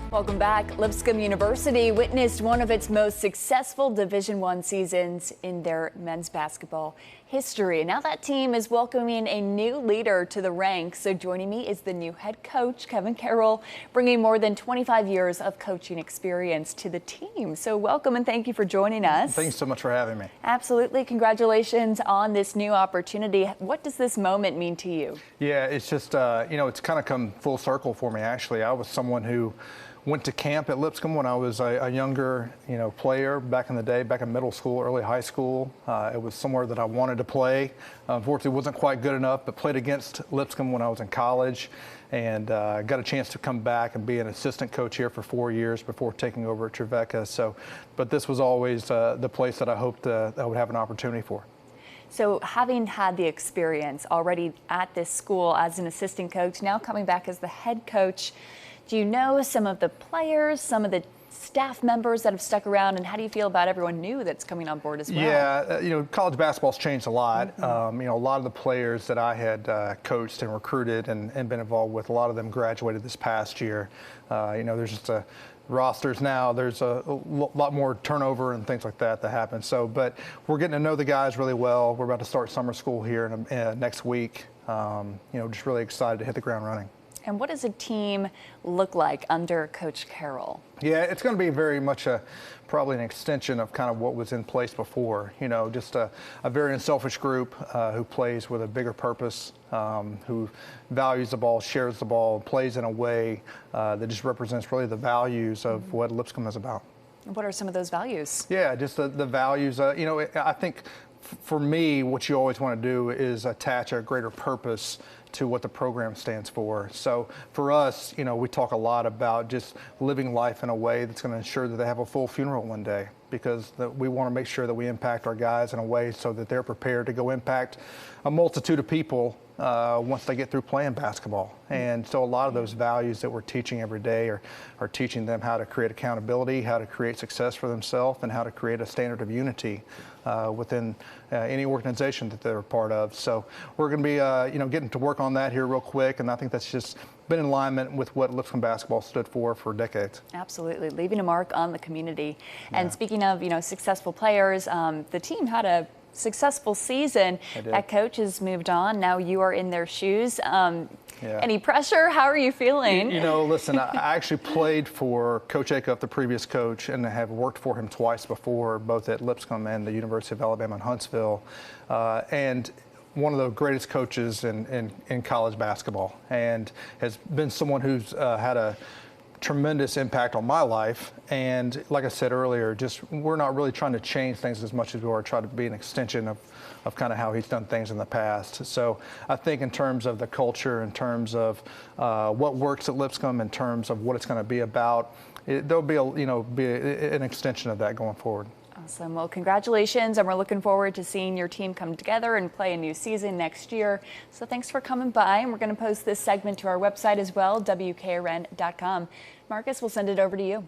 Welcome back. Lipscomb University witnessed one of its most successful Division I seasons in their men's basketball history. Now that team is welcoming a new leader to the ranks. So joining me is the new head coach, Kevin Carroll, bringing more than 25 years of coaching experience to the team. So welcome and thank you for joining us. Thanks so much for having me. Absolutely. Congratulations on this new opportunity. What does this moment mean to you? Yeah, it's just, it's kind of come full circle for me, actually. I was someone who went to camp at Lipscomb when I was a younger, player back in the day, back in middle school, early high school. It was somewhere that I wanted to play. Unfortunately, wasn't quite good enough, but played against Lipscomb when I was in college and got a chance to come back and be an assistant coach here for 4 years before taking over at Trevecca. But this was always the place that I hoped I would have an opportunity for. So having had the experience already at this school as an assistant coach, now coming back as the head coach, do you know some of the players, some of the staff members that have stuck around, and how do you feel about everyone new that's coming on board as well? Yeah, college basketball's changed a lot. A lot of the players that I had coached and recruited and been involved with, a lot of them graduated this past year. There's just rosters now, there's a lot more turnover and things like that happen. But we're getting to know the guys really well. We're about to start summer school here next week. Just really excited to hit the ground running. And what does a team look like under Coach Carroll? Yeah, it's going to be very much probably an extension of kind of what was in place before. Just a very unselfish group who plays with a bigger purpose, who values the ball, shares the ball, plays in a way that just represents really the values of what Lipscomb is about. What are some of those values? Yeah, just the values. I think for me, what you always want to do is attach a greater purpose to what the program stands for. So for us, we talk a lot about just living life in a way that's going to ensure that they have a full funeral one day, because we want to make sure that we impact our guys in a way so that they're prepared to go impact a multitude of people once they get through playing basketball. And so a lot of those values that we're teaching every day are teaching them how to create accountability, how to create success for themselves, and how to create a standard of unity within any organization that they're a part of. So we're going to be getting to work on that here real quick, and I think that's just been in alignment with what Lipscomb basketball stood for decades. Absolutely, leaving a mark on the community. Yeah. And speaking of successful players, the team had a successful season. That coach has moved on. Now you are in their shoes. Yeah. Any pressure? How are you feeling? Listen, I actually played for Coach Acuff, the previous coach, and have worked for him twice before, both at Lipscomb and the University of Alabama in Huntsville. And one of the greatest coaches in college basketball, and has been someone who's had a tremendous impact on my life. And like I said earlier, we're not really trying to change things as much as we are trying to be an extension of kind of how he's done things in the past. So I think in terms of the culture, in terms of what works at Lipscomb, in terms of what it's going to be about, there'll be an extension of that going forward. Awesome. Well, congratulations, and we're looking forward to seeing your team come together and play a new season next year. So thanks for coming by, and we're going to post this segment to our website as well, WKRN.com. Marcus, we'll send it over to you.